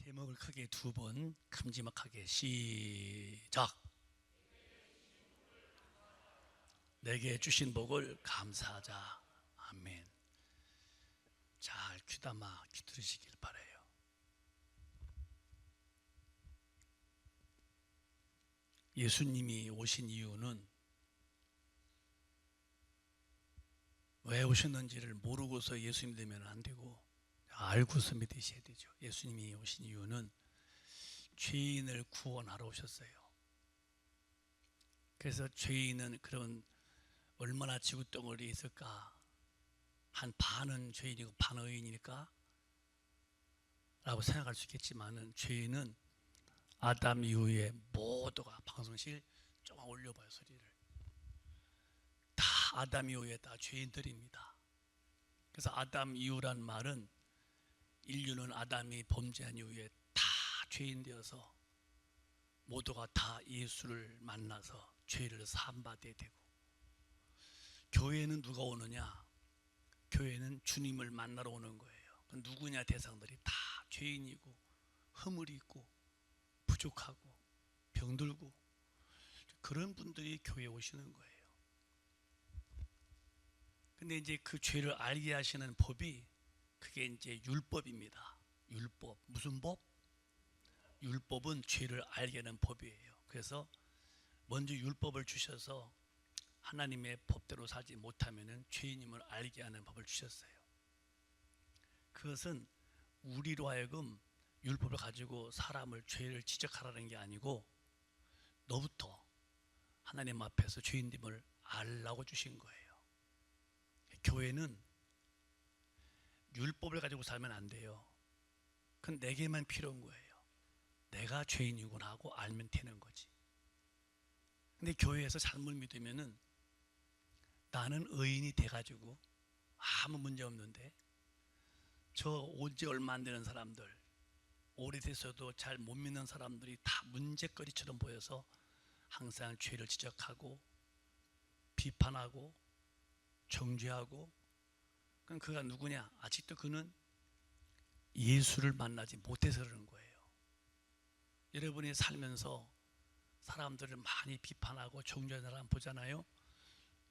제목을 크게 두 번 큼지막하게 시작. 내게 주신 복을 감사하자. 아멘. 잘 귀담아 귀 들으시길 바라요. 예수님이 오신 이유는 왜 오셨는지를 모르고서 예수님 되면 안 되고 알고서 믿으셔야 되죠. 예수님이 오신 이유는 죄인을 구원하러 오셨어요. 그래서 죄인은 그런 얼마나 지구덩어리에 있을까? 한 반은 죄인이고 반 의인이니까 라고 생각할 수 있겠지만은, 죄인은 아담 이후에 모두가, 방송실 조금 올려봐요 소리를, 다 아담 이후에 다 죄인들입니다. 그래서 아담 이후란 말은 인류는 아담이 범죄한 이후에 다 죄인 되어서 모두가 다 예수를 만나서 죄를 사함받아야 되고, 교회는 누가 오느냐? 교회는 주님을 만나러 오는 거예요. 누구냐? 대상들이 다 죄인이고 허물이 있고 부족하고 병들고 그런 분들이 교회에 오시는 거예요. 근데 이제 그 죄를 알게 하시는 법이, 그게 이제 율법입니다. 율법. 무슨 법? 율법은 죄를 알게 하는 법이에요. 그래서 먼저 율법을 주셔서 하나님의 법대로 살지 못하면 죄인임을 알게 하는 법을 주셨어요. 그것은 우리로 하여금 율법을 가지고 사람을, 죄를 지적하라는 게 아니고 너부터 하나님 앞에서 죄인됨을 알라고 주신 거예요. 교회는 율법을 가지고 살면 안 돼요. 그건 내게만 필요한 거예요. 내가 죄인이구나 하고 알면 되는 거지. 근데 교회에서 잘못 믿으면은 나는 의인이 돼가지고 아무 문제 없는데, 저 온지 얼마 안 되는 사람들, 오래돼서도 잘 못 믿는 사람들이 다 문제거리처럼 보여서 항상 죄를 지적하고 비판하고 정죄하고, 그럼 그가 누구냐? 아직도 그는 예수를 만나지 못해서 그러는 거예요. 여러분이 살면서 사람들을 많이 비판하고 정죄하는 사람 보잖아요.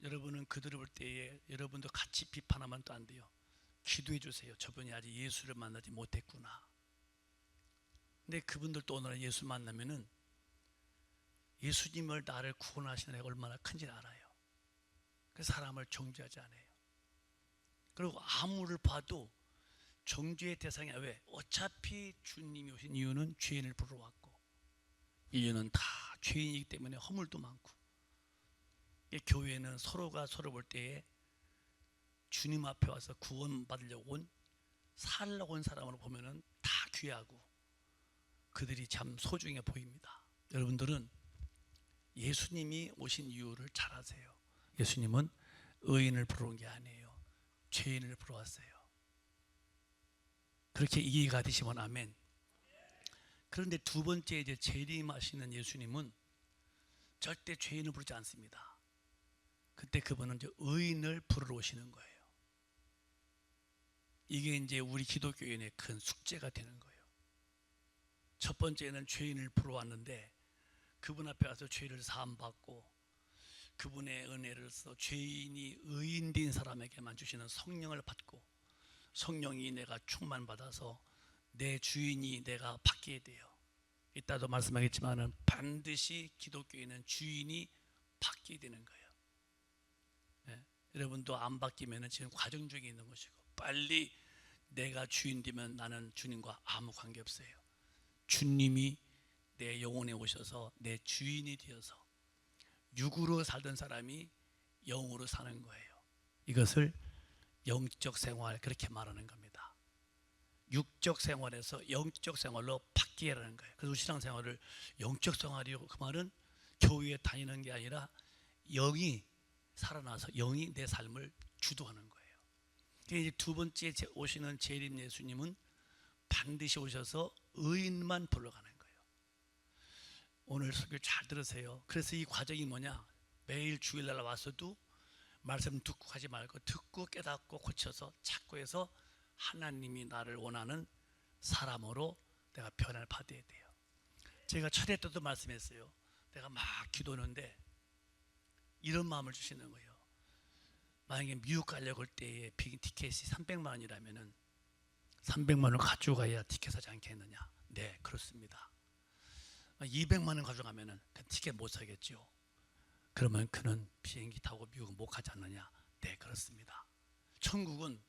여러분은 그들을 볼 때에 여러분도 같이 비판하면 또 안 돼요. 기도해 주세요. 저분이 아직 예수를 만나지 못했구나. 근데 그분들도 오늘 예수 만나면은 예수님을 나를 구원하시는 애가 얼마나 큰지 알아요. 그래서 사람을 정죄하지 않아요. 그리고 아무를 봐도 정죄의 대상이, 왜? 어차피 주님이 오신 이유는 죄인을 부르러 왔고, 인류는 다 죄인이기 때문에 허물도 많고, 교회는 서로가 서로 볼 때에 주님 앞에 와서 구원받으려고 온, 살려고 온 사람으로 보면은 다 귀하고 그들이 참 소중해 보입니다. 여러분들은 예수님이 오신 이유를 잘 아세요. 예수님은 의인을 부르러 온 게 아니에요. 죄인을 부르러 왔어요. 그렇게 이해가 되시면 아멘. 그런데 두 번째, 이제 재림하시는 예수님은 절대 죄인을 부르지 않습니다. 그때 그분은 이제 의인을 부르러 오시는 거예요. 이게 이제 우리 기독교인의 큰 숙제가 되는 거예요. 첫 번째는 죄인을 부르러 왔는데, 그분 앞에 가서 죄를 사함받고 그분의 은혜를 써 죄인이 의인된 사람에게만 주시는 성령을 받고, 성령이 내가 충만받아서 내 주인이 내가 바뀌게 돼요. 이따도 말씀하겠지만은 반드시 기독교인은 주인이 바뀌게 되는 거예요. 네. 여러분도 안 바뀌면 지금 과정 중에 있는 것이고, 빨리 내가 주인 되면 나는 주님과 아무 관계 없어요. 주님이 내 영혼에 오셔서 내 주인이 되어서 육으로 살던 사람이 영으로 사는 거예요. 이것을 영적 생활, 그렇게 말하는 겁니다. 육적 생활에서 영적 생활로 바뀌라는 거예요. 그래서 신앙생활을 영적 생활이고, 그 말은 교회에 다니는 게 아니라 영이 살아나서 영이 내 삶을 주도하는 거예요. 이제 두 번째 오시는 재림 예수님은 반드시 오셔서 의인만 불러가는 거예요. 오늘 설교 잘 들으세요. 그래서 이 과정이 뭐냐? 매일 주일날 와서도 말씀 듣고 가지 말고, 듣고 깨닫고 고쳐서 찾고 해서 하나님이 나를 원하는 사람으로 내가 변화를 받아야 돼요. 제가 철회 때도 말씀했어요. 내가 막 기도하는데 이런 마음을 주시는 거예요. 만약에 미국 가려고 할 때에 비행 티켓이 300만 원이라면은 300만 원 가져가야 티켓 사지 않겠느냐? 네, 그렇습니다. 200만 원 가져가면은 그 티켓 못 사겠죠. 그러면 그는 비행기 타고 미국 못 가지 않느냐? 네, 그렇습니다. 천국은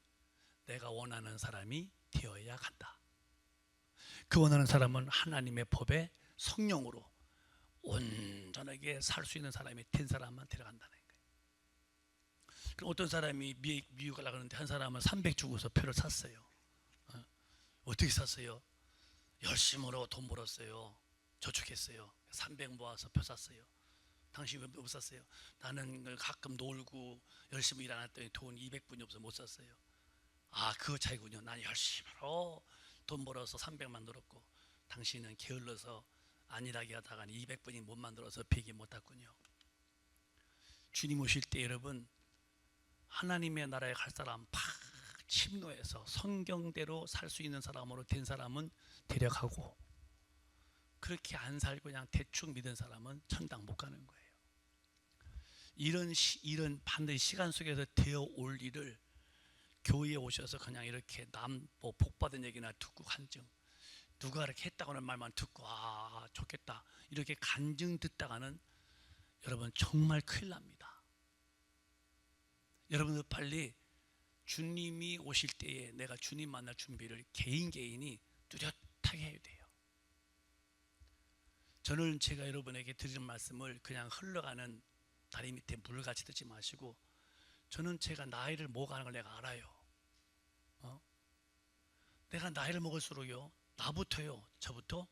내가 원하는 사람이 되어야 간다. 그 원하는 사람은 하나님의 법에 성령으로 온전하게 살 수 있는 사람이 된 사람만 데려간다는 거예요. 그럼 어떤 사람이 미국 가려고 하는데 한 사람은 300 주고서 표를 샀어요. 어떻게 샀어요? 열심으로 돈 벌었어요. 저축했어요. 300 모아서 표 샀어요. 당신 왜 못 샀어요? 나는 가끔 놀고 열심히 일 안 했더니 돈 200분이 없어서 못 샀어요. 아, 그거 차이군요. 난 열심히로 돈 벌어서 300 만들었고 당신은 게을러서 안일하게 하다가 200분이 못 만들어서 100이 못 탔군요. 주님 오실 때 여러분 하나님의 나라에 갈 사람 팍 침노해서 성경대로 살 수 있는 사람으로 된 사람은 데려가고 그렇게 안 살고 그냥 대충 믿은 사람은 천당 못 가는 거예요. 이런 반드시 시간 속에서 되어 올 일을 교회에 오셔서 그냥 이렇게 뭐 복받은 얘기나 듣고 간증 누가 이렇게 했다고 하는 말만 듣고 아 좋겠다 이렇게 간증 듣다가는 여러분 정말 큰일 납니다. 여러분들 빨리 주님이 오실 때에 내가 주님 만날 준비를 개인이 뚜렷하게 해야 돼요. 저는 제가 여러분에게 드리는 말씀을 그냥 흘러가는 다리 밑에 물같이 듣지 마시고 저는 제가 나이를 먹어가는 걸 내가 알아요. 내가 나이를 먹을수록요 나부터요 저부터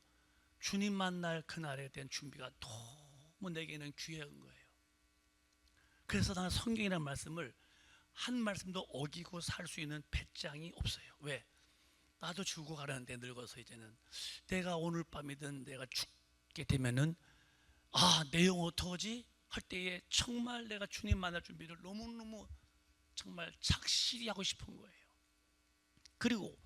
주님 만날 그날에 대한 준비가 너무 내게는 귀한 거예요. 그래서 나는 성경이라는 말씀을 한 말씀도 어기고 살 수 있는 배짱이 없어요. 왜? 나도 죽고 가려는데 늙어서 이제는 내가 오늘 밤이든 내가 죽게 되면은 아, 내 영 어떡하지? 할 때에 정말 내가 주님 만날 준비를 너무너무 정말 착실히 하고 싶은 거예요. 그리고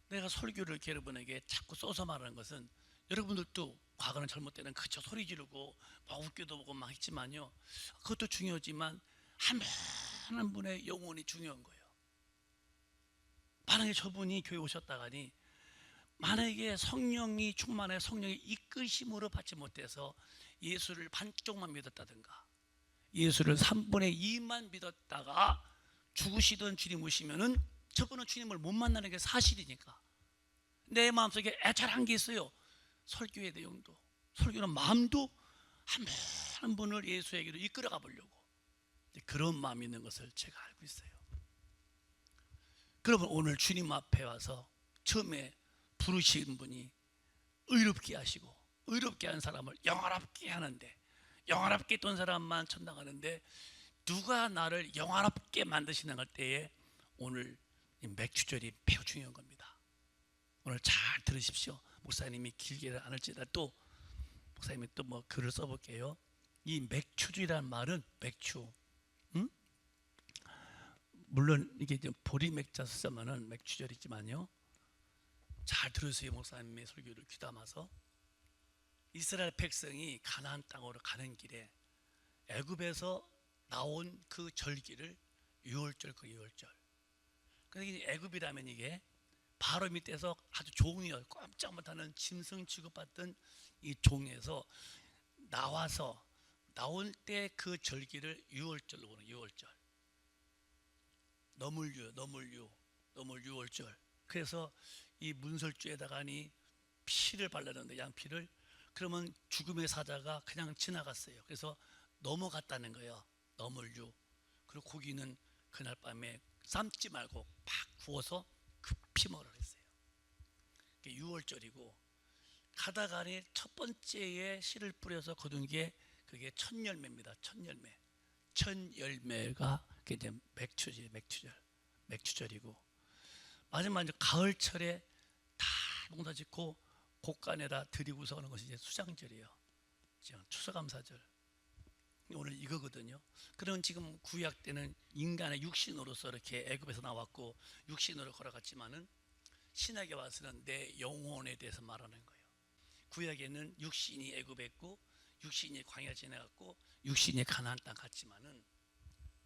내가 설교를 이렇게 여러분에게 자꾸 써서 말하는 것은 여러분들도 과거는 젊을 때는 그저 소리 지르고 막 웃겨도 보고 막 했지만요 그것도 중요하지만 한 분의 영혼이 중요한 거예요. 만약에 저분이 교회 오셨다가니 만약에 성령이 충만해 성령의 이끄심으로 받지 못해서 예수를 반쪽만 믿었다든가 예수를 3분의 2만 믿었다가 죽으시던 주님 오시면은 저분은 주님을 못 만나는 게 사실이니까 내 마음속에 애절한 게 있어요. 설교의 내용도 설교는 마음도 한 분을 예수에게로 이끌어가 보려고 그런 마음이 있는 것을 제가 알고 있어요. 그러면 오늘 주님 앞에 와서 처음에 부르신 분이 의롭게 하시고 의롭게 한 사람을 영화롭게 하는데 영화롭게 했던 사람만 천당 가는데 누가 나를 영화롭게 만드시는 걸 때에 오늘 이 맥주절이 매우 중요한 겁니다. 오늘 잘 들으십시오. 목사님이 길게 안 할지라 또 목사님이 또 뭐 글을 써볼게요. 이 맥주절이라는 말은 맥주 물론 이게 보리맥자 쓰면은 맥주절이지만요 잘 들으세요. 목사님의 설교를 귀담아서 이스라엘 백성이 가나안 땅으로 가는 길에 애굽에서 나온 그 절기를 유월절 그 유월절 근데 애굽이라면 이게 바로 밑에서 아주 종이요 꼼짝 못하는 짐승 취급받던 이 종에서 나와서 나올 때 그 절기를 유월절로 보는 유월절 너물 유월절 그래서 이 문설주에다가니 피를 바르는데 양피를 그러면 죽음의 사자가 그냥 지나갔어요. 그래서 넘어갔다는 거예요. 너물유 그리고 고기는 그날 밤에 삶지 말고 팍 구워서 급히 먹으라 했어요. 유월절이고 가다가니 첫 번째에 씨를 뿌려서 거둔 게 그게 첫 열매입니다. 첫 열매가 이제 맥주절이고 마지막 이제 가을철에 다 농사 짓고 곡간에다 드리고서 하는 것이 이제 수장절이에요. 추수감사절. 오늘 이거거든요. 그럼 지금 구약 때는 인간의 육신으로서 이렇게 애굽에서 나왔고 육신으로 걸어갔지만은 신약에 와서는 내 영혼에 대해서 말하는 거예요. 구약에는 육신이 애굽했고 육신이 광야 지나갔고 육신이 가나안 땅 갔지만은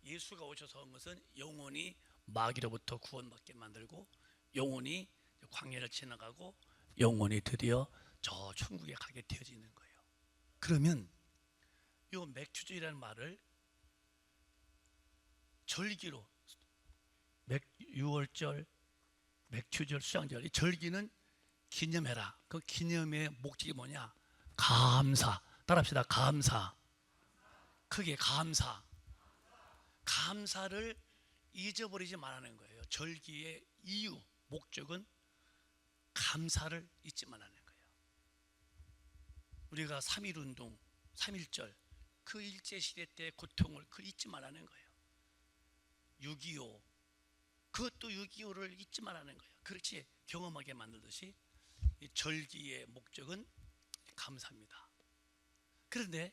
예수가 오셔서 한 것은 영혼이 마귀로부터 구원받게 만들고 영혼이 광야를 지나가고 영혼이 드디어 저 천국에 가게 되어지는 거예요. 그러면 이 맥추절이라는 말을 절기로 유월절, 맥추절, 수장절, 이 절기는 기념해라. 그 기념의 목적이 뭐냐? 감사. 따라합시다. 감사. 크게 감사. 감사를 잊어버리지 말라는 거예요. 절기의 이유, 목적은 감사를 잊지 말라는 거예요. 우리가 3.1운동, 3.1절 그 일제시대 때 고통을 잊지 말라는 거예요. 6.25 그것도 6.25를 잊지 말라는 거예요. 그렇지 경험하게 만들듯이 이 절기의 목적은 감사입니다. 그런데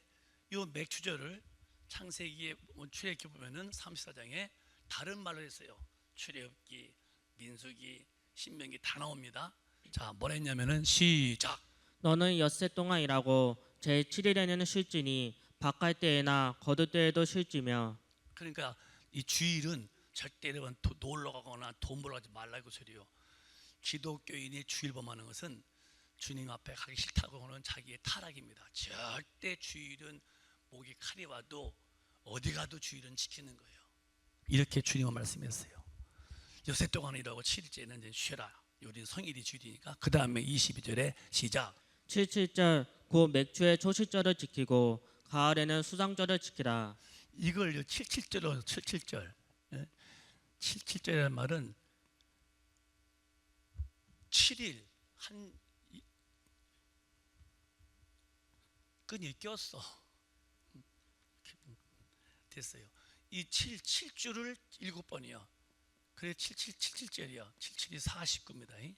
이 맥추절을 창세기에 출애굽기 보면은 34장에 다른 말로 했어요. 출애굽기, 민수기, 신명기 다 나옵니다. 자, 뭐라 했냐면은 시작. 너는 엿새 동안 일하고 제7일에는 쉴지니 바깔 때에나 거둘 때에도 쉴지며. 그러니까 이 주일은 절대 여러분 놀러 가거나 돈 벌어 가지 말라고 소리요. 기독교인이 주일 범하는 것은 주님 앞에 가기 싫다고 하는 자기의 타락입니다. 절대 주일은 목이 칼이 와도 어디 가도 주일은 지키는 거예요. 이렇게 주님은 말씀했어요. 엿새 동안 일하고 7일째는 이제 쉬라. 우리는 성일이 주일이니까. 그 다음에 22절에 시작. 77절 곧 맥주의 초실절을 지키고 가을에는 수상절을 지키라. 이걸 77절로 77절 77절이라는 말은 7일 한 끈이 꼈어. 됐어요. 이 7줄을 7번이요. 그래 77절이야. 77이 49입니다.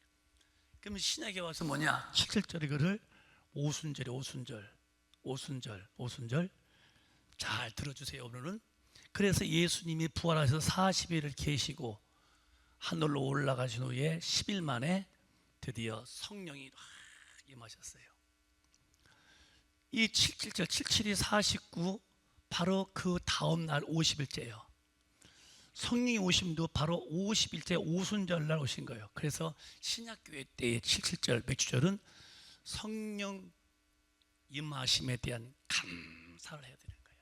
그러면 신약에 와서 뭐냐? 77절 이거를 오순절 잘 들어주세요. 오늘은 그래서 예수님이 부활하셔서 40일을 계시고 하늘로 올라가신 후에 10일 만에 드디어 성령이 임하셨어요. 이 77절 77이 49 바로 그 다음 날 50일째예요. 성령이 오심도 바로 50일째 오순절 날 오신 거예요. 그래서 신약교회 때의 77절 맥주절은 성령 임하심에 대한 감사를 해야 되는 거예요.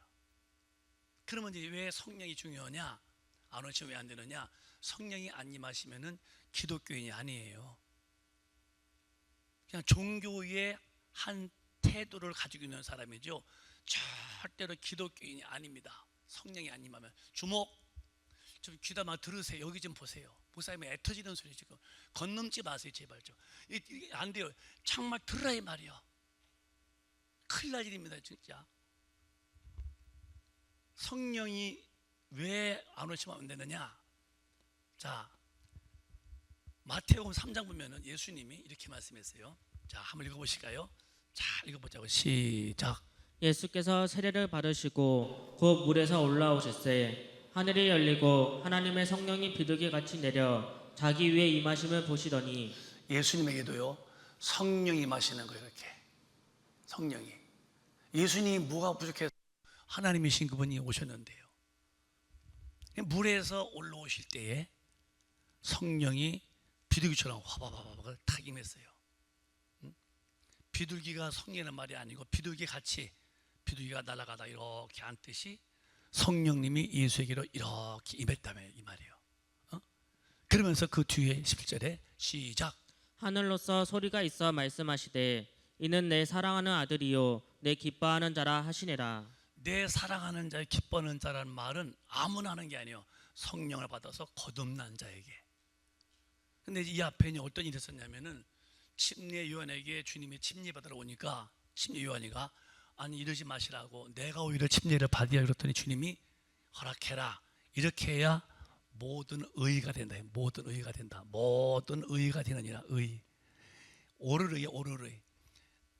그러면 이제 왜 성령이 중요하냐? 안 오시면 왜 안 되느냐? 성령이 안 임하시면은 기독교인이 아니에요. 그냥 종교의 한 태도를 가지고 있는 사람이죠. 절대로 기독교인이 아닙니다. 성령이 안 임하면. 주목! 좀 귀담아 들으세요. 여기 좀 보세요. 목사님이 애터지는 소리 지금 건넘지 마세요. 제발 좀. 이게 안 돼요. 정말 들으라 이 말이야. 큰일 날 일입니다. 진짜. 성령이 왜 안 오시면 안 되느냐? 자, 마태복음 3장 보면은 예수님이 이렇게 말씀했어요. 자, 한번 읽어보실까요? 잘 읽어보자고. 시작. 예수께서 세례를 받으시고 곧 물에서 올라오실세 하늘이 열리고 하나님의 성령이 비둘기 같이 내려 자기 위에 임하심을 보시더니. 예수님에게도요 성령이 임하시는 거예요. 이렇게 성령이. 예수님이 뭐가 부족해서 하나님이신 그분이 오셨는데요. 물에서 올라오실 때에 성령이 비둘기처럼 화바바바바 탁 임했어요. 비둘기가 성령이라는 말이 아니고 비둘기 같이 비둘기가 날아가다 이렇게 앉듯이 성령님이 예수에게로 이렇게 임했다며 이 말이에요. 그러면서 그 뒤에 11절에 시작. 하늘로서 소리가 있어 말씀하시되 이는 내 사랑하는 아들이요 내 기뻐하는 자라 하시니라. 내 사랑하는 자, 기뻐하는 자라는 말은 아무나 하는 게 아니에요. 성령을 받아서 거듭난 자에게. 근데 이 앞에는 어떤 일이 있었냐면은 침례 요한에게 주님이 침례 받으러 오니까 침례 요한이가 아니 이러지 마시라고 내가 오히려 침례를 받으라 그랬더니 주님이 허락해라. 이렇게 해야 모든 의가 된다. 모든 의가 된다. 모든 의가 되느니라. 의. 오를 의, 오를 의.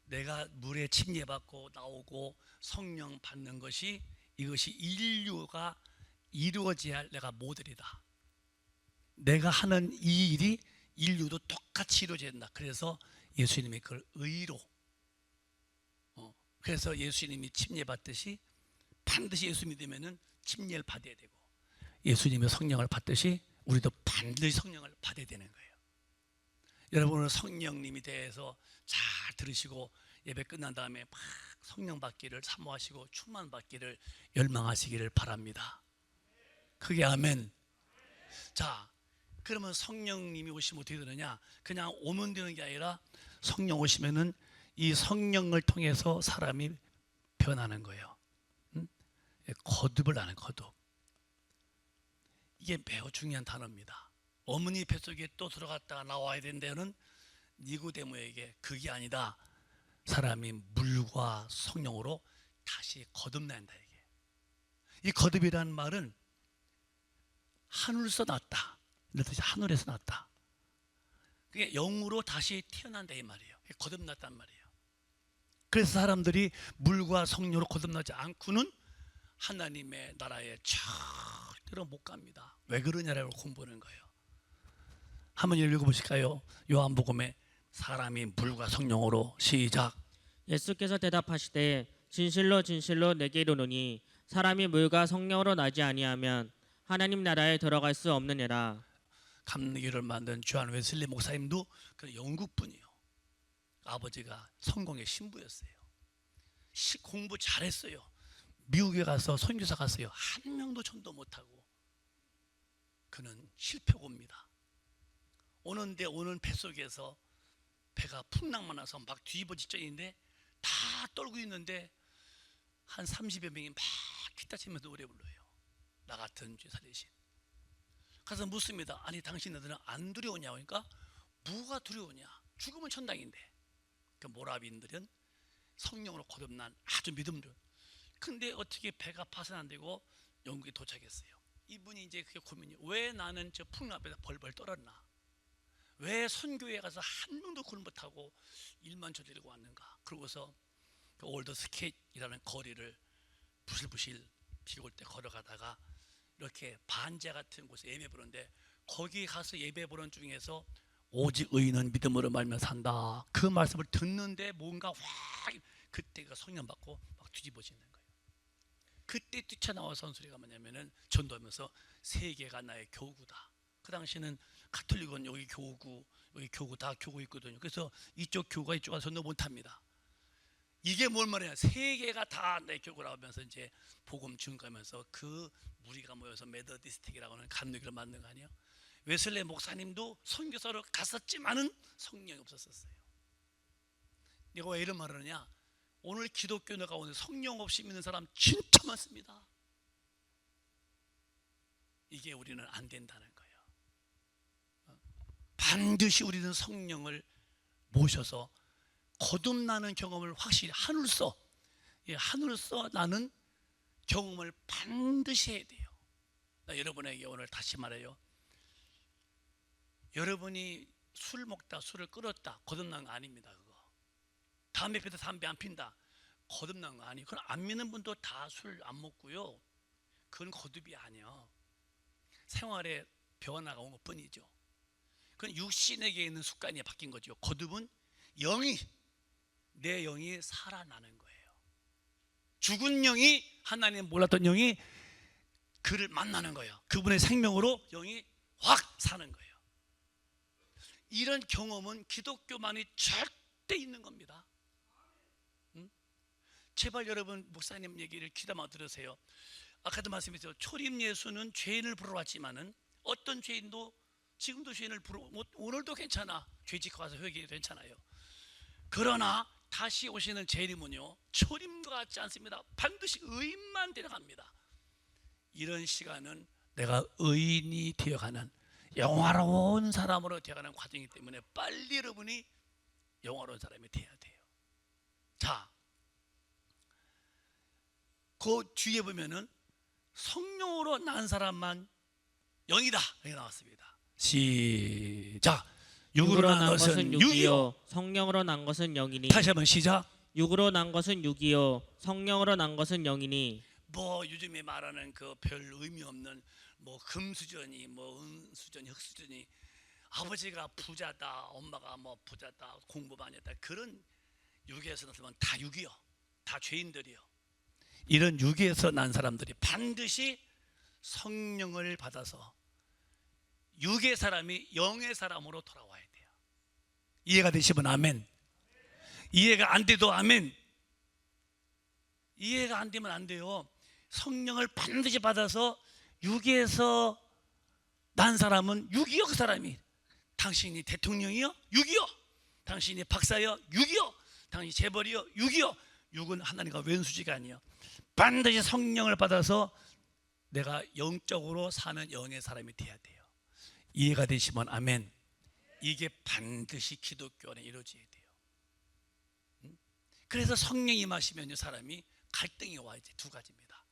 내가 물에 침례 받고 나오고 성령 받는 것이 이것이 인류가 이루어져야 할 내가 모델이다. 내가 하는 이 일이 인류도 똑같이 이루어진다. 그래서 예수님이 그걸 의로 그래서 예수님이 침례받듯이 반드시 예수 믿으면은 침례를 받아야 되고 예수님의 성령을 받듯이 우리도 반드시 성령을 받아야 되는 거예요. 여러분은 성령님에 대해서 잘 들으시고 예배 끝난 다음에 막 성령 받기를 사모하시고 충만 받기를 열망하시기를 바랍니다. 크게 아멘. 자, 그러면 성령님이 오시면 어떻게 되느냐? 그냥 오면 되는 게 아니라 성령 오시면은 이 성령을 통해서 사람이 변하는 거예요. 거듭을 하는 거듭. 이게 매우 중요한 단어입니다. 어머니 뱃속에 또 들어갔다가 나와야 된다는 니고데모에게 그게 아니다. 사람이 물과 성령으로 다시 거듭난다. 이게. 이 거듭이라는 말은 하늘에서 났다. 이런 뜻이 하늘에서 났다. 그게 영으로 다시 태어난다 이 말이에요. 거듭났단 말이에요. 그래서 사람들이 물과 성령으로 거듭나지 않고는 하나님의 나라에 절대로 못 갑니다. 왜 그러냐라고 공부하는 거예요. 한번 읽어보실까요? 요한복음에 사람이 물과 성령으로 시작. 예수께서 대답하시되 진실로 진실로 내게 이르노니 사람이 물과 성령으로 나지 아니하면 하나님 나라에 들어갈 수 없느니라. 감리교를 만든 존 웨슬리 목사님도 그 영국 분이에요. 아버지가 성공의 신부였어요. 공부 잘했어요. 미국에 가서 선교사 갔어요. 한 명도 전도 못하고 그는 실패고입니다. 오는데 오는 뱃속에서 배가 풍랑만 나서 막 뒤집어 직전인데 다 떨고 있는데 한 30여 명이 막 기타 치면서 노래 불러요. 나 같은 죄 살리신. 가서 묻습니다. 아니 당신네들은 안 두려우냐? 그러니까 뭐가 두려우냐? 죽으면 천당인데. 그 모라비인들은 성령으로 거듭난 아주 믿음들. 근데 어떻게 배가 파손 안 되고 영국에 도착했어요. 이분이 이제 그게 고민이에요. 왜 나는 저 풍랑 앞에서 벌벌 떨었나? 왜 선교에 가서 한 명도 그걸 못하고 일만 저지르고 왔는가? 그러고서 그 올더 스케이트이라는 거리를 부실부실 비 올 때 걸어가다가 이렇게 반제 같은 곳에 예배 보는데 거기 가서 예배 보는 중에서 오직 의인은 믿음으로 말며 산다. 그 말씀을 듣는데 뭔가 확 그때가 성령 받고 막 뒤집어지는 거예요. 그때 뛰쳐나와 선수리가 뭐냐면은 전도하면서 세계가 나의 교구다. 그 당시는 가톨릭은 여기 교구, 여기 교구 다 교구 있거든요. 그래서 이쪽 교구가 이쪽 가서 전도 못합니다. 이게 뭘 말이야? 세계가 다 내 교구라고 하면서 이제 복음 증거하면서 그 무리가 모여서 메더디스틱이라고 하는 감리교를 만든 거 아니에요? 웨슬레 목사님도 선교사로 갔었지만은 성령이 없었어요. 내가 왜 이런 말을 하느냐? 오늘 기독교 가운데 성령 없이 믿는 사람 진짜 많습니다. 이게 우리는 안 된다는 거예요. 반드시 우리는 성령을 모셔서 거듭나는 경험을 확실히 하늘서 나는 경험을 반드시 해야 돼요. 나 여러분에게 오늘 다시 말해요. 여러분이 술 먹다 술을 끊었다 거듭난 거 아닙니다. 그거 담배 피다 담배 안 핀다 거듭난 거 아니에요. 그건 안 믿는 분도 다 술 안 먹고요. 그건 거듭이 아니야. 생활에 변화가 온 것뿐이죠. 그건 육신에게 있는 습관이 바뀐 거죠. 거듭은 내 영이 살아나는 거예요. 죽은 영이 하나님 몰랐던 영이 그를 만나는 거예요. 그분의 생명으로 영이 확 사는 거예요. 이런 경험은 기독교만이 절대 있는 겁니다. 제발 여러분 목사님 얘기를 귀담아 들으세요. 아까도 말씀했죠. 초림 예수는 죄인을 부르러 왔지만은 어떤 죄인도 지금도 죄인을 부르고 오늘도 괜찮아. 죄짓고 가서 회개해도 괜찮아요. 그러나 다시 오시는 재림은요 초림과 같지 않습니다. 반드시 의인만 데려갑니다. 이런 시간은 내가 의인이 되어가는 영화로운 사람으로 되어가는 과정이기 때문에 빨리 여러분이 영화로운 사람이 되어야 돼요. 자, 그 뒤에 보면은 성령으로 난 사람만 영이다 여기 나왔습니다. 시작. 육으로 난 것은 육이요 성령으로 난 것은 영이니. 다시 한번 시작. 육으로 난 것은 육이요 성령으로 난 것은 영이니. 뭐 요즘에 말하는 그 별 의미 없는 뭐 금수저니 뭐 은수저니 흑수저니 아버지가 부자다, 엄마가 뭐 부자다, 공부 많이 했다, 그런 유괴에서 나서면 다 유기요, 다 죄인들이요. 이런 유괴에서 난 사람들이 반드시 성령을 받아서 육의 사람이 영의 사람으로 돌아와야 돼요. 이해가 되시면 아멘. 이해가 안 돼도 아멘. 이해가 안 되면 안 돼요. 성령을 반드시 받아서 육에서 난 사람은 육이요. 그 사람이 당신이 대통령이요? 육이요. 당신이 박사요? 육이요. 당신이 재벌이요? 육이요. 육은 하나님과 왼수지가 아니에요. 반드시 성령을 받아서 내가 영적으로 사는 영의 사람이 돼야 돼요. 이해가 되시면 아멘. 이게 반드시 기독교 안에 이루어져야 돼요. 그래서 성령이 임하시면 사람이 갈등이 와. 이제 두 가지입니다.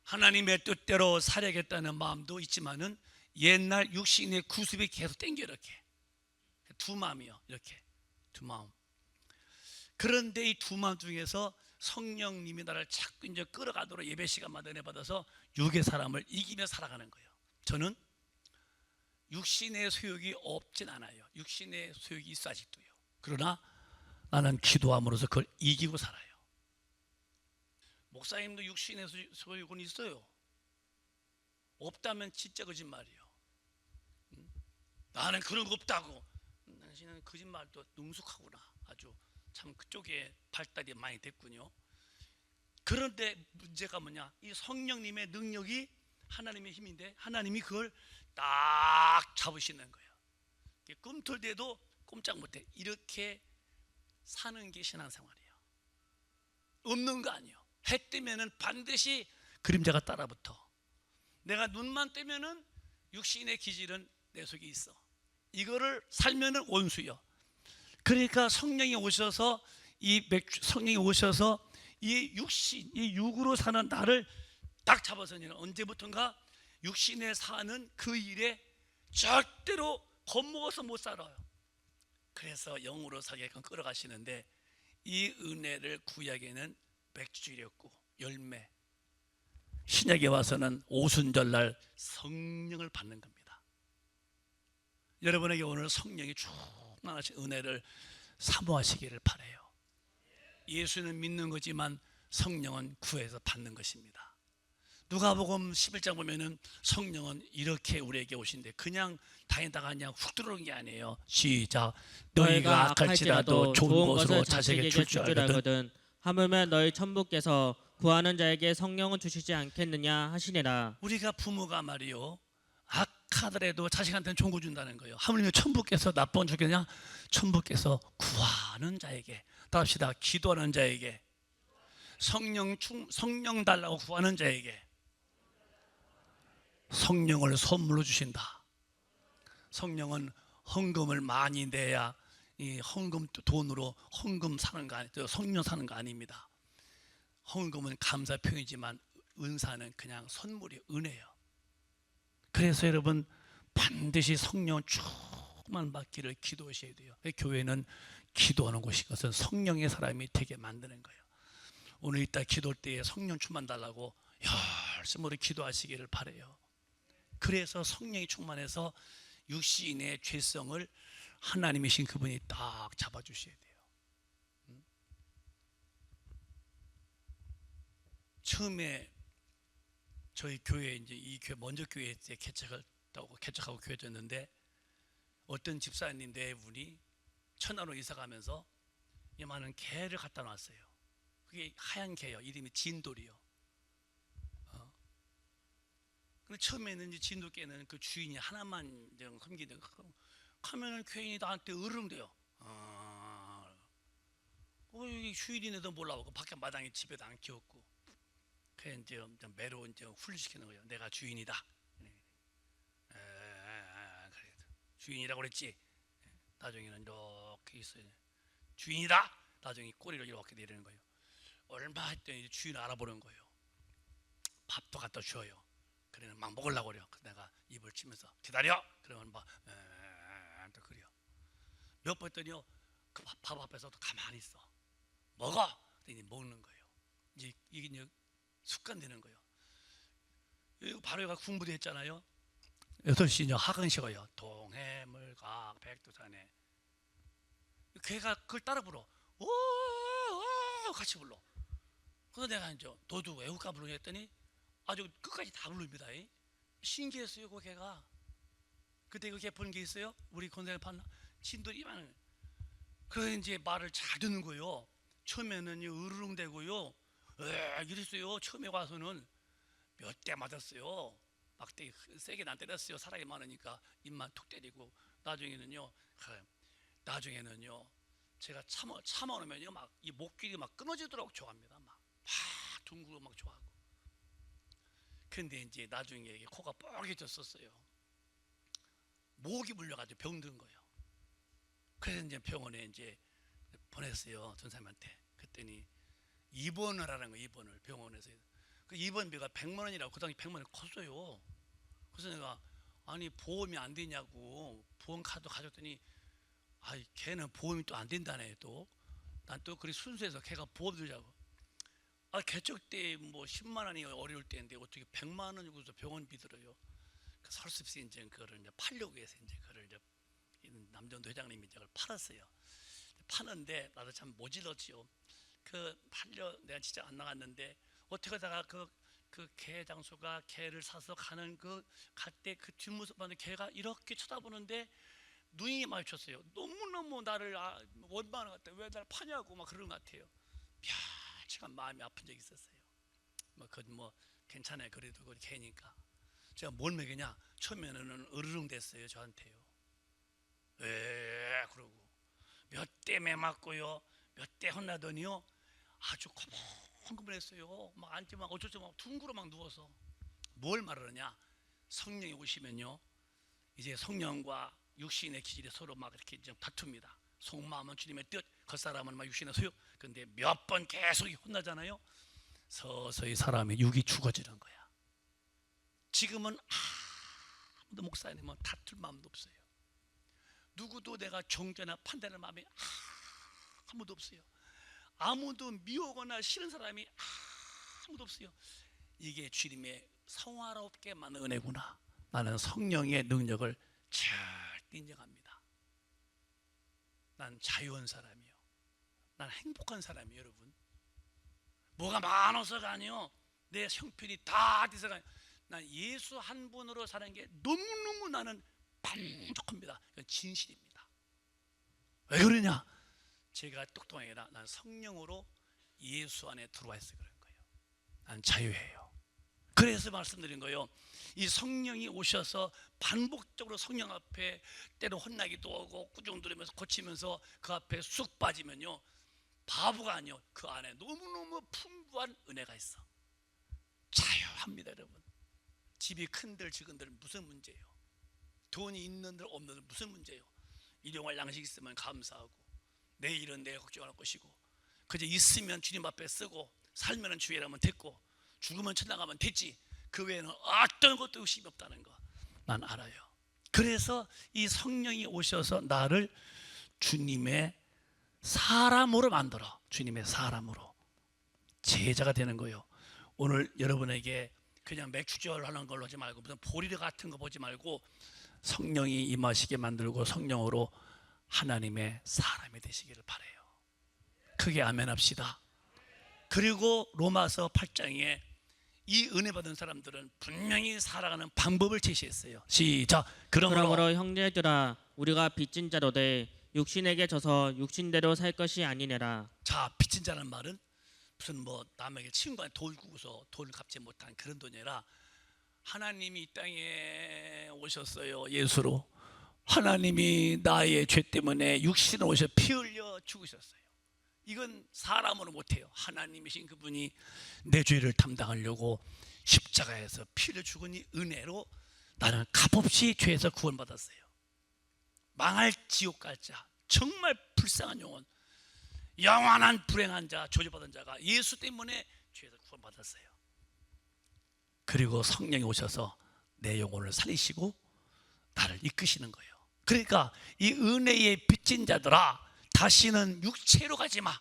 하나님의 뜻대로 살아야겠다는 마음도 있지만은 옛날 육신의 구습이 계속 땡겨. 이렇게 두 마음이요. 이렇게 두 마음. 그런데 이 두 마음 중에서 성령님이 나를 자꾸 이제 끌어가도록 예배 시간마다 은혜 받아서 육의 사람을 이기며 살아가는 거예요. 저는 육신의 소욕이 없진 않아요. 육신의 소욕이 있어 아직도요. 그러나 나는 기도함으로써 그걸 이기고 살아요. 목사님도 육신의 소욕은 있어요. 없다면 진짜 거짓말이에요. 나는 그런 거 없다고. 당신은 거짓말도 능숙하구나. 아주 참 그쪽에 발달이 많이 됐군요. 그런데 문제가 뭐냐? 이 성령님의 능력이 하나님의 힘인데 하나님이 그걸 딱 잡으시는 거예요. 꿈틀대도 꼼짝 못해. 이렇게 사는 게 신앙생활이에요. 없는 거 아니에요. 해 뜨면은 반드시 그림자가 따라붙어. 내가 눈만 뜨면은 육신의 기질은 내 속에 있어. 이거를 살면은 원수요. 그러니까 성령이 오셔서 성령이 오셔서 이 육신, 이 육으로 사는 나를 딱 잡아서 언제부턴가 육신에 사는 그 일에 절대로 겁먹어서 못 살아요. 그래서 영으로 살게끔 끌어가시는데 이 은혜를 구약에는 맥주주일이었고 열매, 신약에 와서는 오순절날 성령을 받는 겁니다. 여러분에게 오늘 성령이 충만하신 은혜를 사모하시기를 바라요. 예수는 믿는 거지만 성령은 구해서 받는 것입니다. 누가복음 11장 보면은 성령은 이렇게 우리에게 오신대. 그냥 다니다가 그냥 훅 들어오는 게 아니에요. 시작. 너희가 악할지라도 좋은 것으로 자식에게 줄 줄 알거든. 하물며 너희 천부께서 구하는 자에게 성령을 주시지 않겠느냐 하시니라. 우리가 부모가 말이요, 악하더라도 자식한테는 좋은 거 준다는 거예요. 하물며 천부께서 나쁜 주겠냐? 천부께서 구하는 자에게, 따릅시다. 기도하는 자에게, 성령 달라고 구하는 자에게 성령을 선물로 주신다. 성령은 헌금을 많이 내야 이 헌금 돈으로 헌금 사는 거 아니에요. 성령 사는 거 아닙니다. 헌금은 감사 표현이지만 은사는 그냥 선물이 은혜예요. 그래서 여러분 반드시 성령 충만 받기를 기도하셔야 돼요. 교회는 기도하는 곳이거든. 성령의 사람이 되게 만드는 거예요. 오늘 이따 기도할 때에 성령 충만 달라고 열심히 기도하시기를 바라요. 그래서 성령이 충만해서 육신의 죄성을 하나님이신 그분이 딱 잡아주셔야 돼요. 처음에 저희 교회 이제 이 교회 먼저 교회 때 개척하고 교회졌는데 어떤 집사님 네 분이 천안으로 이사 가면서 이만한 개를 갖다 놨어요. 그게 하얀 개요. 이름이 진돌이요. 근데 처음에는 이제 진돗개는 그 주인이 하나만 섬기는 하면은 괜히 나한테 으르렁대요. 이 주인인데도 몰라보고 밖에 마당에 집에도 안 키웠고, 그래 이제 매로 이제 훈련시키는 거예요. 내가 주인이다. 그래 주인이라고 그랬지. 나중에는 이렇게 있어요. 주인이다. 나중에 꼬리를 이렇게 내리는 거예요. 얼마 했더니 주인 알아보는 거예요. 밥도 갖다 줘요. 그래는 막 먹으려고 그래요. 내가 입을 치면서 기다려. 그러면 막 또 그래요. 몇 번 했더니요, 그 밥 앞에서도 가만히 있어. 먹어. 그랬더니 먹는 거예요. 이제 이게 이제 습관되는 거예요. 바로 얘가 공부도 했잖아요. 8시 이제 하강식어요. 동해물각 백두산에. 걔가 그걸 따라 불러. 오 같이 불러. 그래서 내가 이제 너도 애국가 부르게 했더니 아주 끝까지 다 부릅니다. 신기했어요. 그 걔가. 그때 그 개 본 게 있어요. 우리 건설에 판나 진돌이 많은. 그래서 이제 말을 잘 듣는 거예요. 처음에는 으르렁대고요. 이랬어요. 처음에 와서는 몇 대 맞았어요. 막대 세게 안 때렸어요. 사람이 많으니까 입만 툭 때리고. 나중에는요 제가 참아오면요 막 이 목길이 막 끊어지도록 좋아합니다. 막 둥그러 막 좋아하고. 근데 이제 나중에 이게 코가 뻘개졌었어요. 목이 물려가지고 병든 거예요. 그래서 이제 병원에 이제 보냈어요. 전사님한테. 그랬더니 입원을 하라는 거예요. 입원을 병원에서. 그 입원비가 100만 원이라고. 그 당시 100만 원이 컸어요. 그래서 내가 아니 보험이 안 되냐고 보험 카드 가졌더니 걔는 보험이 또 안 된다네. 또 난 또 그리 순수해서 걔가 보험 들자고. 개척 때 뭐 10만 원이 어려울 때인데 어떻게 100만 원 주고서 병원비 들어요. 그 설습시 이제 그거를 이제 팔려고 해서 이제 그걸 이제 남정도 회장님이 이제 그걸 팔았어요. 파는데 나도 참 모질렀지요. 내가 진짜 안 나갔는데 어떻게 하다가 그 개 장수가 개를 사서 가는 갈 때 그 뒷모습 봤는데 개가 이렇게 쳐다보는데 눈이 마주쳤어요. 너무너무 나를 원망하는 것 같아요. 왜 나를 파냐고 막 그런 것 같아요. 며칠간 마음이 아픈 적이 있었어요. 뭐 괜찮아요. 그래도 그 개니까. 제가 뭘 먹이냐? 처음에는 으르렁 됐어요. 저한테요. 그러고 몇 대 매 맞고요. 몇 대 혼나더니요. 아주 고분고분했어요. 막 앉지 막 어쩔 수 없이 둥그러 막 누워서. 뭘 말하느냐? 성령이 오시면요. 이제 성령과 육신의 기질이 서로 막 이렇게 좀 다툽니다. 속마음은 주님의 뜻, 겉사람은 막 육신의 소욕. 근데 몇 번 계속 혼나잖아요. 서서히 사람의 육이 죽어지는 거야. 지금은 아무도 목사님은 다툴 마음도 없어요. 누구도 내가 정죄나 판단할 마음이 아무도 없어요. 아무도 미워거나 싫은 사람이 아무도 없어요. 이게 주님의 성화롭게 만든 은혜구나. 나는 성령의 능력을 절대 인정합니다. 난 자유한 사람이요. 난 행복한 사람이에요. 여러분 뭐가 많아서가 아니요. 내 형편이 다 돼서가 아니요. 난 예수 한 분으로 사는 게 너무너무 나는 만족합니다. 이건 진실입니다. 왜 그러냐? 제가 똑똑한 게 아니라 난 성령으로 예수 안에 들어와 있어 그런 거예요. 난 자유해요. 그래서 말씀드린 거예요. 이 성령이 오셔서 반복적으로 성령 앞에 때로 혼나기도 하고 꾸중 들으면서 고치면서 그 앞에 쑥 빠지면요 바보가 아니요. 그 안에 너무너무 풍부한 은혜가 있어. 자유합니다. 여러분 집이 큰들 적은들 무슨 문제예요? 돈이 있는들 없는들 무슨 문제예요? 일용할 양식 있으면 감사하고 내일은 내가 걱정할 것이고 그저 있으면 주님 앞에 쓰고 살면 주의라면 됐고 죽으면 천당가면 됐지. 그 외에는 어떤 것도 의심이 없다는 거 난 알아요. 그래서 이 성령이 오셔서 나를 주님의 사람으로 만들어. 주님의 사람으로 제자가 되는 거예요. 오늘 여러분에게 그냥 맥주절 하는 걸로 하지 말고 무슨 보리를 같은 거 보지 말고 성령이 임하시게 만들고 성령으로 하나님의 사람이 되시기를 바라요. 크게 아멘 합시다. 그리고 로마서 8장에 이 은혜 받은 사람들은 분명히 살아가는 방법을 제시했어요. 시작. 그러므로 형제들아 우리가 빚진 자로되 육신에게 져서 육신대로 살 것이 아니니라. 자, 빚진 자라는 말은 무슨 뭐 남에게 친구한테 돈을 구고서 돈을 갚지 못한 그런 돈이 아니라 하나님이 이 땅에 오셨어요. 예수로. 하나님이 나의 죄 때문에 육신을 오셔 피 흘려 죽으셨어요. 이건 사람으로 못해요. 하나님이신 그분이 내 죄를 담당하려고 십자가에서 피를 죽으니 은혜로 나는 값없이 죄에서 구원받았어요. 망할 지옥 갈 자, 정말 불쌍한 영혼, 영원한 불행한 자, 저주받은 자가 예수 때문에 죄에서 구원받았어요. 그리고 성령이 오셔서 내 영혼을 살리시고 나를 이끄시는 거예요. 그러니까 이 은혜의 빚진 자들아 다시는 육체로 가지 마.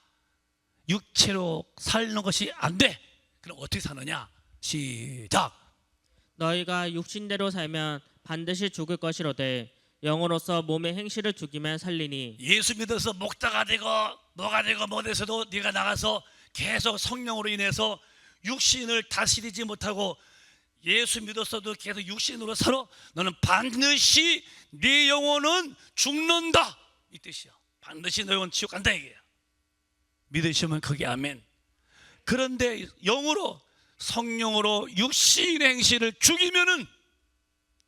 육체로 사는 것이 안 돼. 그럼 어떻게 사느냐? 시작. 너희가 육신대로 살면 반드시 죽을 것이로되 영으로서 몸의 행실을 죽이면 살리니 예수 믿어서 목자가 되고 뭐가 되고 뭐 돼서도 네가 나가서 계속 성령으로 인해서 육신을 다스리지 못하고 예수 믿었어도 계속 육신으로 살아. 너는 반드시 네 영혼은 죽는다 이 뜻이야. 반드시 너 영혼 지옥 간다 이게야. 믿으시면 그게 아멘. 그런데 영으로 성령으로 육신의 행실을 죽이면은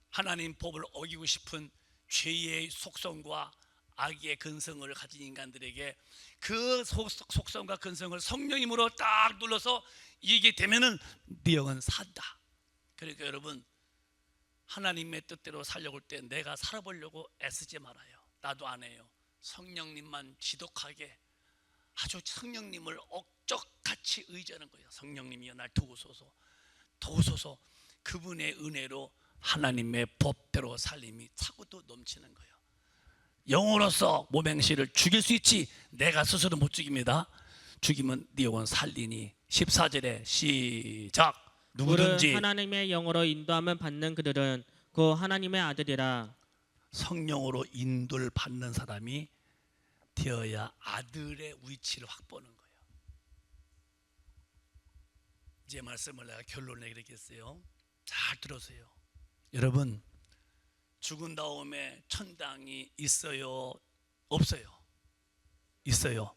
하나님 법을 어기고 싶은 죄의 속성과 악의 근성을 가진 인간들에게 그 속성과 근성을 성령님으로 딱 눌러서 이게 되면은 네 영은 산다. 그러니까 여러분 하나님의 뜻대로 살려고 할 때 내가 살아보려고 애쓰지 말아요. 나도 안 해요. 성령님만 지독하게 아주 성령님을 억적같이 의지하는 거예요. 성령님이여 날 도우소서 도우소서. 그분의 은혜로 하나님의 법대로 살림이 차고도 넘치는 거예요. 영으로서 몸행실을 죽일 수 있지 내가 스스로 못 죽입니다. 죽이면 네 영혼 살리니. 14절에 시작. 누구든지 하나님의 영으로 인도함을 받는 그들은 그 하나님의 아들이라. 성령으로 인도를 받는 사람이 되어야 아들의 위치를 확보하는 거예요. 이제 말씀을 내가 결론을 내리겠어요. 잘 들으세요. 여러분 죽은 다음에 천당이 있어요? 없어요? 있어요.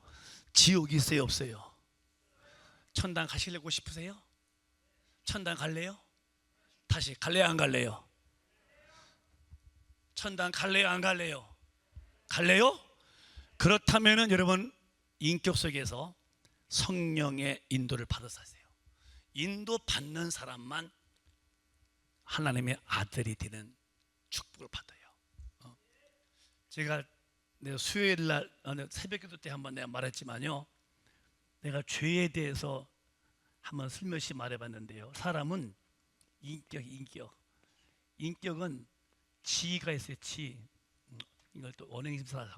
지옥이 있어요? 없어요? 천당 가시려고 싶으세요? 천당 갈래요? 다시 갈래요? 안 갈래요? 천당 갈래요? 안 갈래요? 갈래요? 그렇다면은 여러분 인격 속에서 성령의 인도를 받아서 하세요. 인도 받는 사람만 하나님의 아들이 되는 축복을 받아요. 제가 수요일 날 새벽기도 때 한번 내가 말했지만요. 내가 죄에 대해서 한번 슬며시 말해봤는데요. 사람은 인격은 지가 있어요. 지. 이걸 또 언행심사로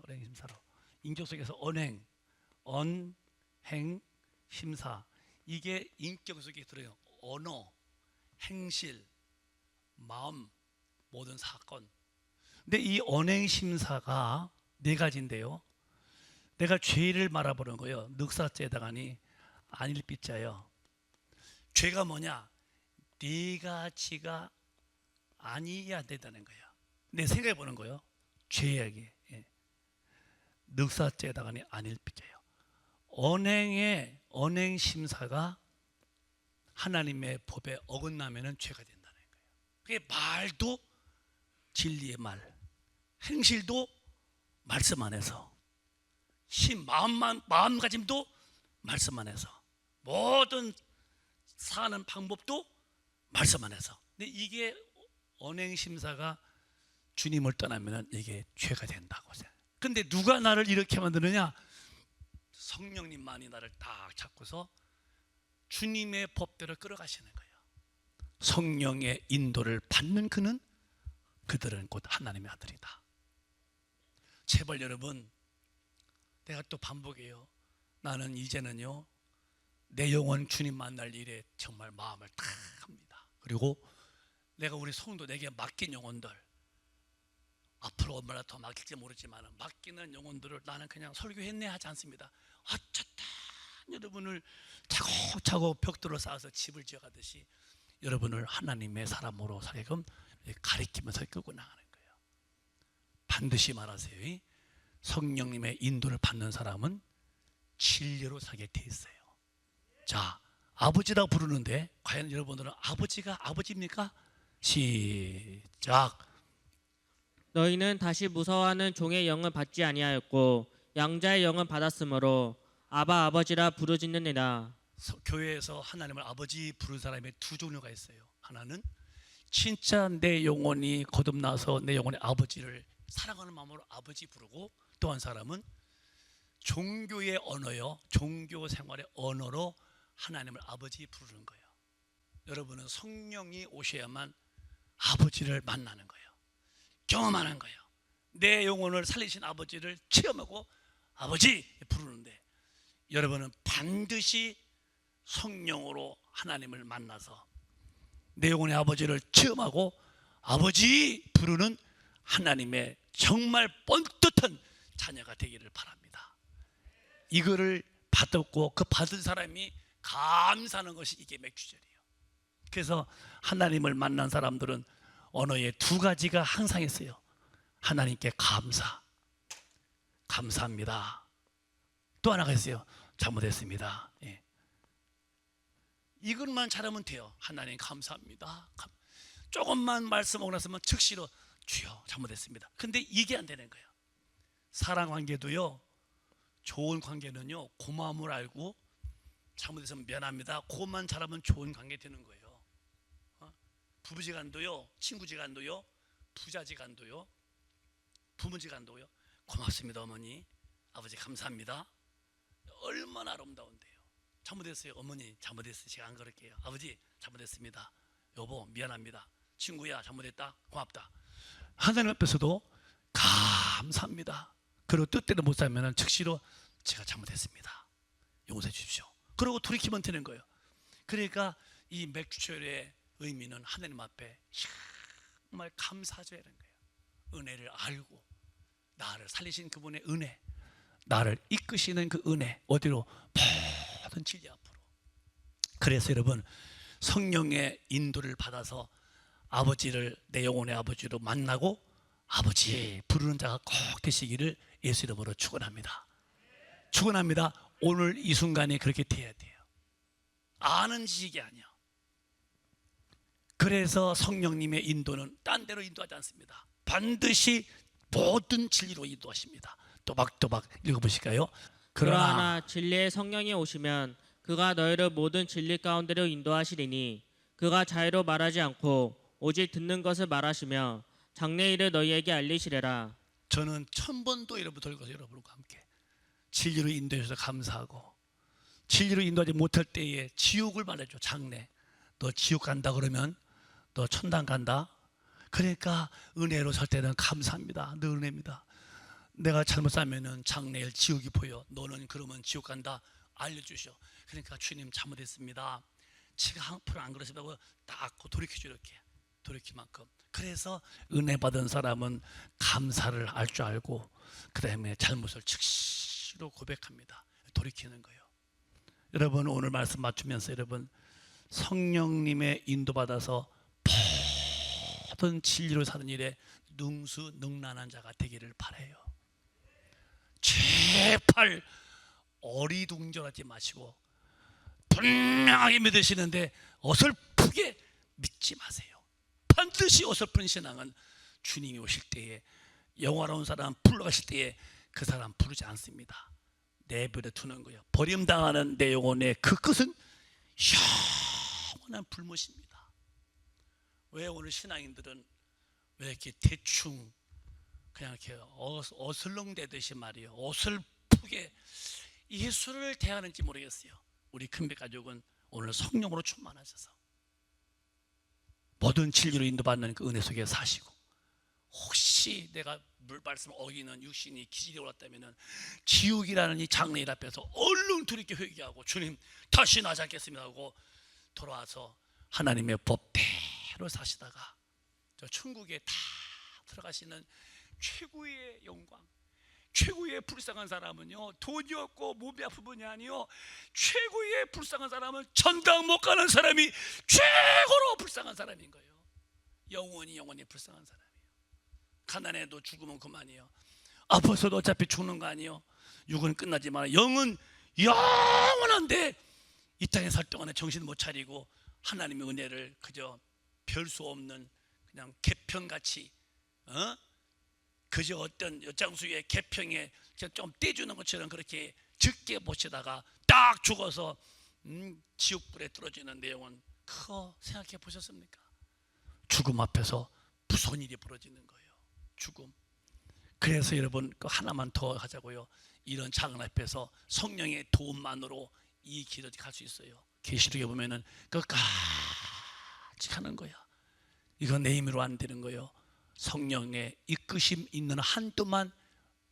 인격 속에서 언행, 심사 이게 인격 속에 들어요. 언어, 행실, 마음, 모든 사건. 근데 이 언행 심사가 네 가지인데요. 내가 죄를 말아보는 거예요. 늑사죄당하니 안일비자예요. 죄가 뭐냐? 네 가지가 아니어야 된다는 거예요. 내 생각해 보는 거예요. 죄악이 늑사죄당하니 안일비자예요. 언행 심사가 하나님의 법에 어긋나면은 죄가 된다는 거예요. 그게 말도 진리의 말, 행실도 말씀 안에서, 마음가짐도 말씀 안에서, 모든 사는 방법도 말씀 안에서. 근데 이게 언행 심사가 주님을 떠나면은 이게 죄가 된다고 생각해요. 근데 누가 나를 이렇게 만드느냐? 성령님만이 나를 딱 잡고서 주님의 법대로 끌어가시는 거예요. 성령의 인도를 받는 그들은 곧 하나님의 아들이다. 제발 여러분, 내가 또 반복해요. 나는 이제는요 내 영혼 주님 만날 일에 정말 마음을 다 합니다. 그리고 내가 우리 성도 내게 맡긴 영혼들, 앞으로 얼마나 더 맡길지 모르지만 맡기는 영혼들을 나는 그냥 설교했네 하지 않습니다. 어쨌든 여러분을 차곡차곡 벽돌을 쌓아서 집을 지어가듯이 여러분을 하나님의 사람으로 살게끔 가리키면서 끌고 나가는 거예요. 반드시 말하세요. 성령님의 인도를 받는 사람은 진리로 살게 돼 있어요. 자, 아버지라고 부르는데 과연 여러분들은 아버지가 아버지입니까? 시작. 너희는 다시 무서워하는 종의 영을 받지 아니하였고 양자의 영을 받았으므로 아바 아버지라 부르짖느니라. 교회에서 하나님을 아버지 부르는 사람의 두 종류가 있어요. 하나는 진짜 내 영혼이 거듭나서 내 영혼의 아버지를 사랑하는 마음으로 아버지 부르고, 또 한 사람은 종교의 언어요, 종교 생활의 언어로 하나님을 아버지 부르는 거예요. 여러분은 성령이 오셔야만 아버지를 만나는 거예요. 경험하는 거예요. 내 영혼을 살리신 아버지를 체험하고 아버지 부르는데, 여러분은 반드시 성령으로 하나님을 만나서 내 영혼의 아버지를 체험하고 아버지 부르는 하나님의 정말 뻔듯한 자녀가 되기를 바랍니다. 이거를 받았고 그 받은 사람이 감사하는 것이 이게 맥주절이에요. 그래서 하나님을 만난 사람들은 언어에 두 가지가 항상 있어요. 하나님께 감사합니다. 또 하나가 있어요. 잘못했습니다. 예. 이것만 잘하면 돼요. 하나님 감사합니다. 조금만 말씀하고 나서면 즉시로 주여 잘못했습니다. 근데 이게 안 되는 거예요. 사랑 관계도요, 좋은 관계는요, 고마움을 알고 잘못했으면 미안합니다. 그것만 잘하면 좋은 관계 되는 거예요. 부부지간도요, 친구지간도요, 부자지간도요, 부모지간도요. 고맙습니다 어머니, 아버지 감사합니다. 얼마나 아름다운데요. 잘못했어요 어머니, 잘못했어요, 제가 안 그럴게요. 아버지 잘못했습니다. 여보 미안합니다. 친구야 잘못했다, 고맙다. 하나님 앞에서도 감사합니다. 그리고 뜻대로 못 살면 즉시로 제가 잘못했습니다, 용서해 주십시오. 그러고 돌이키면 되는 거예요. 그러니까 이 맥주절의 의미는 하나님 앞에 정말 감사줘야 하는 거예요. 은혜를 알고 나를 살리신 그분의 은혜, 나를 이끄시는 그 은혜, 어디로? 모든 진리 앞으로. 그래서 여러분, 성령의 인도를 받아서 아버지를 내 영혼의 아버지로 만나고 아버지 부르는 자가 꼭 되시기를 예수 이름으로 축원합니다. 축원합니다. 오늘 이 순간에 그렇게 돼야 돼요. 아는 지식이 아니야. 그래서 성령님의 인도는 딴 데로 인도하지 않습니다. 반드시 모든 진리로 인도하십니다. 또박또박 읽어보실까요? 그러나 진리의 성령이 오시면 그가 너희를 모든 진리 가운데로 인도하시리니 그가 자유로 말하지 않고 오직 듣는 것을 말하시며 장래 일을 너희에게 알리시리라. 저는 1000번도 여러분 들고서 여러분과 함께 진리로 인도해 주셔서 감사하고, 진리로 인도하지 못할 때에 지옥을 말해줘. 장래 너 지옥 간다 그러면 너 천당 간다. 그러니까 은혜로 설 때는 감사합니다. 늘 은혜입니다. 내가 잘못 살면은 장래일 지옥이 보여. 너는 그러면 지옥 간다. 알려주셔. 그러니까 주님 잘못했습니다. 제가 앞으로 안 그러시다고 딱 돌이켜줘. 이렇게 돌이킬 만큼. 그래서 은혜 받은 사람은 감사를 알 줄 알고 그 다음에 잘못을 즉시로 고백합니다. 돌이키는 거예요. 여러분 오늘 말씀 맞추면서 여러분 성령님의 인도받아서 모든 진리로 사는 일에 능수능란한 자가 되기를 바라요. 제발 어리둥절하지 마시고 분명하게 믿으시는데 어설프게 믿지 마세요. 반드시 어설픈 신앙은 주님이 오실 때에, 영화로운 사람 불러가실 때에 그 사람 부르지 않습니다. 내버려 두는 거예요. 버림당하는 내 영혼의 그 끝은 영원한 불못입니다. 왜 오늘 신앙인들은 왜 이렇게 대충 그냥 이렇게 어슬렁대듯이 말이에요, 어설프게 예수를 대하는지 모르겠어요. 우리 큰배 가족은 오늘 성령으로 충만하셔서 모든 진리로 인도받는 그 은혜 속에 사시고, 혹시 내가 말씀 어기는 육신이 기질이 올랐다면 지옥이라는 이 장래일 앞에서 얼른 돌이켜 회개하고 주님 다시 나지 않겠습니다 하고 돌아와서 하나님의 법대로 사시다가 저 천국에 다 들어가시는 최고의 영광, 최고의 불쌍한 사람은요 돈이 없고 몸이 아픈 분이 아니요, 최고의 불쌍한 사람은 천당 못 가는 사람이 최고로 불쌍한 사람인 거예요. 영원히 불쌍한 사람이에요. 가난해도 죽으면 그만이에요. 아파서도 어차피 죽는 거 아니에요. 육은 끝나지만 영은 영원한데 이 땅에 살 동안에 정신 못 차리고 하나님의 은혜를 그저 별 수 없는 그냥 개평같이 그저 어떤 엿장수의 개평에 좀 떼주는 것처럼 그렇게 적게 보시다가 딱 죽어서 지옥불에 떨어지는 내용은 그거 생각해 보셨습니까? 죽음 앞에서 무서운 일이 벌어지는 거예요. 죽음. 그래서 여러분 그 하나만 더 하자고요. 이런 작은 앞에서 성령의 도움만으로 이 길을 갈 수 있어요. 계시록에 보면은 끝까지 가는 거야. 이건 내 힘으로 안 되는 거예요. 성령의 이끄심 있는 한도만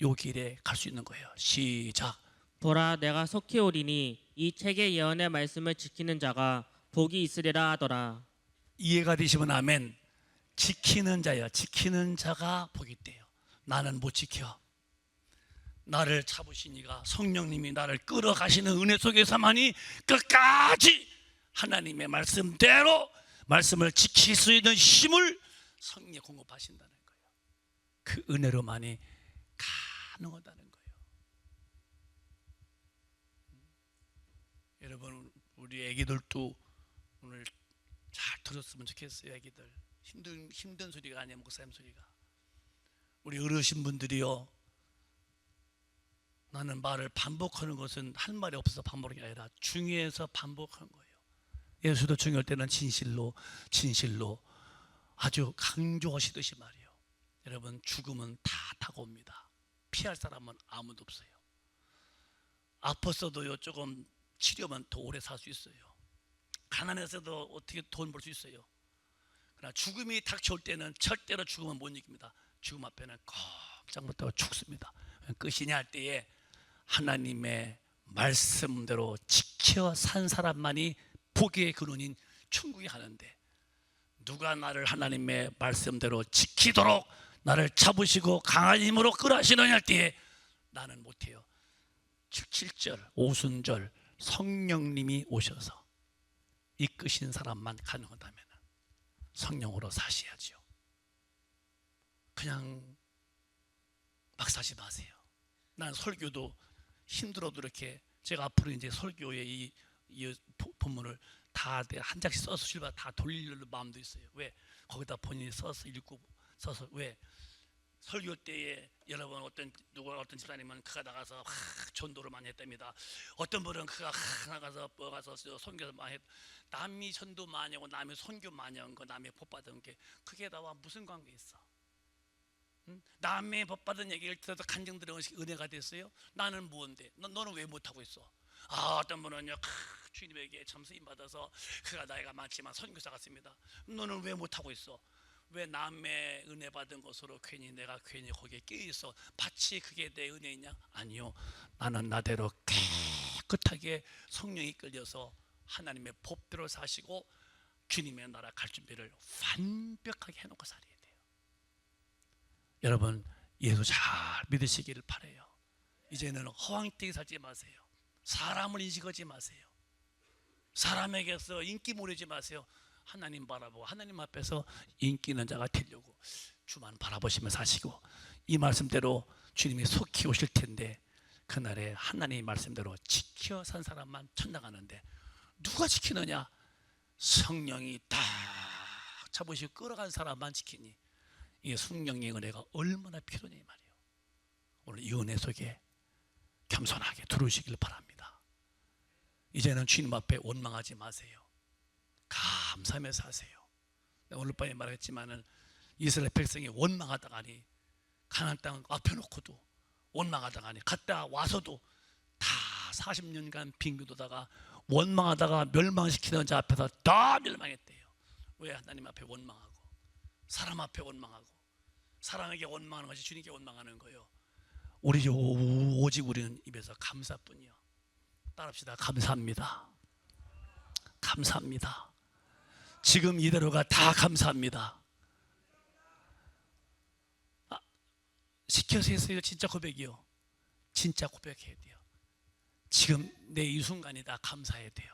요 길에 갈 수 있는 거예요. 시작. 보라 내가 속히 오리니 이 책의 예언의 말씀을 지키는 자가 복이 있으리라 하더라. 이해가 되시면 아멘. 지키는 자야. 지키는 자가 복이 있대요. 나는 못 지켜. 나를 잡으시니가 성령님이 나를 끌어가시는 은혜 속에서만이 끝까지 하나님의 말씀대로 말씀을 지킬 수 있는 힘을 성령이 공급하신다는 거예요. 그 은혜로만이 가능하다는 거예요. 여러분, 우리 애기들도 오늘 잘 들었으면 좋겠어요. 애기들 힘든 소리가 아니야. 목사님 소리가. 우리 어르신분들이요, 나는 말을 반복하는 것은 할 말이 없어서 반복하는 게 아니라 중요해서 반복하는 거예요. 예수도 중요할 때는 진실로 아주 강조하시듯이 말이에요. 여러분, 죽음은 다 다가옵니다. 피할 사람은 아무도 없어요. 아팠어도요, 조금 치료만 더 오래 살 수 있어요. 가난해서도 어떻게 돈 벌 수 있어요. 그러나 죽음이 닥쳐올 때는 절대로 죽음은 못 이깁니다. 죽음 앞에는 꼼짝 못하고 죽습니다. 끝이냐 할 때에 하나님의 말씀대로 지켜 산 사람만이 복의 근원인 천국에 가는데, 누가 나를 하나님의 말씀대로 지키도록 나를 잡으시고 강한 힘으로 끌어하시느냐 할 때에 나는 못해요. 7절 오순절 성령님이 오셔서 이끄신 사람만 가능하다면 성령으로 사셔야죠. 그냥 막 사지 마세요. 난 설교도 힘들어도 이렇게, 제가 앞으로 이제 설교에 이 본문을 다 한 장씩 써서 실바 다 돌리려는 마음도 있어요. 왜? 거기다 본인이 써서 읽고 써서, 왜? 설교 때에 여러분, 어떤 집사님은 그가 나가서 전도를 많이 했답니다. 어떤 분은 그가 나가서 선교를 많이 했. 남이 전도 많이 하고 남이 선교 많이 한 거, 남이 복 받은 게 그게 나와 무슨 관계 있어? 응? 남의 복 받은 얘기를 들어서 간증 들은 것이 은혜가 됐어요? 나는 뭔데? 너는 왜 못하고 있어? 어떤 분은요, 주님에게 참 쓰임 받아서 그가 나이가 많지만 선교사 같습니다. 너는 왜 못하고 있어? 왜 남의 은혜 받은 것으로 내가 괜히 거기에 끼어있어? 마치 그게 내 은혜이냐? 아니요, 나는 나대로 깨끗하게 성령이 끌려서 하나님의 법대로 사시고 주님의 나라 갈 준비를 완벽하게 해놓고 살아야 돼요. 여러분, 예수 잘 믿으시기를 바라요. 이제는 허황되게 살지 마세요. 사람을 인식하지 마세요. 사람에게서 인기 모르지 마세요. 하나님 바라보고 하나님 앞에서 인기 있는 자가 되려고 주만 바라보시며 사시고, 이 말씀대로 주님이 속히 오실 텐데 그날에 하나님의 말씀대로 지켜 산 사람만 천당하는데, 누가 지키느냐? 성령이 딱 잡으시고 끌어간 사람만 지키니 이 성령의 은혜가 얼마나 필요하냐 이 말이에요. 오늘 이 은혜 속에 겸손하게 들어오시길 바랍니다. 이제는 주님 앞에 원망하지 마세요. 감사하면서 하세요. 오늘 밤에 말했지만은 이스라엘 백성이 원망하다가니, 가나안 땅 앞에 놓고도 원망하다가니, 갔다 와서도 다 40년간 빙교도다가 원망하다가 멸망시키는 자 앞에서 다 멸망했대요. 왜? 하나님 앞에 원망하고 사람 앞에 원망하고, 사람에게 원망하는 것이 주님께 원망하는 거예요. 오직 우리는 입에서 감사뿐이요. 따라합시다. 감사합니다. 감사합니다. 지금 이대로가 다 감사합니다. 시켜서 했어요. 진짜 고백이요. 진짜 고백해야 돼요. 지금 내 이 순간이 다 감사해야 돼요.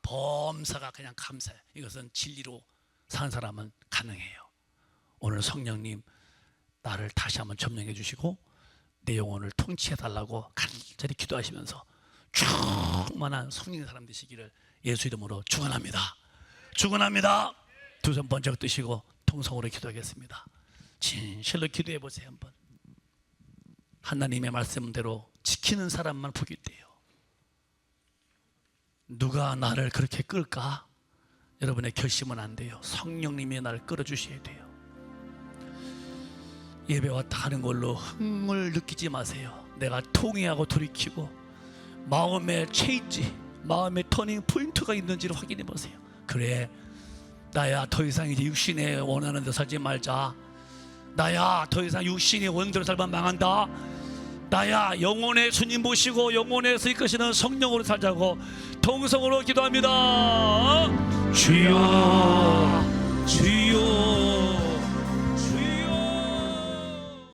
범사가 그냥 감사해. 이것은 진리로 산 사람은 가능해요. 오늘 성령님 나를 다시 한번 점령해 주시고 내 영혼을 통치해 달라고 간절히 기도하시면서 충만한 성령의 사람 되시기를 예수 이름으로 축원합니다. 축원합니다. 두 손 번쩍 뜨시고 통성으로 기도하겠습니다. 진실로 기도해 보세요. 한번. 하나님의 말씀대로 지키는 사람만 복이 있대요. 누가 나를 그렇게 끌까? 여러분의 결심은 안 돼요. 성령님이 나를 끌어주셔야 돼요. 예배 왔다 하는 걸로 흥을 느끼지 마세요. 내가 통회하고 돌이키고 마음에 체인지, 마음에 터닝 포인트가 있는지를 확인해 보세요. 그래, 나야 더 이상 이제 육신에 원하는 데 살지 말자. 나야 더 이상 육신의 원대로 살면 망한다. 나야 영혼의 주님 모시고 영혼에서 이끄시는 성령으로 살자고 통성으로 기도합니다. 주여 주여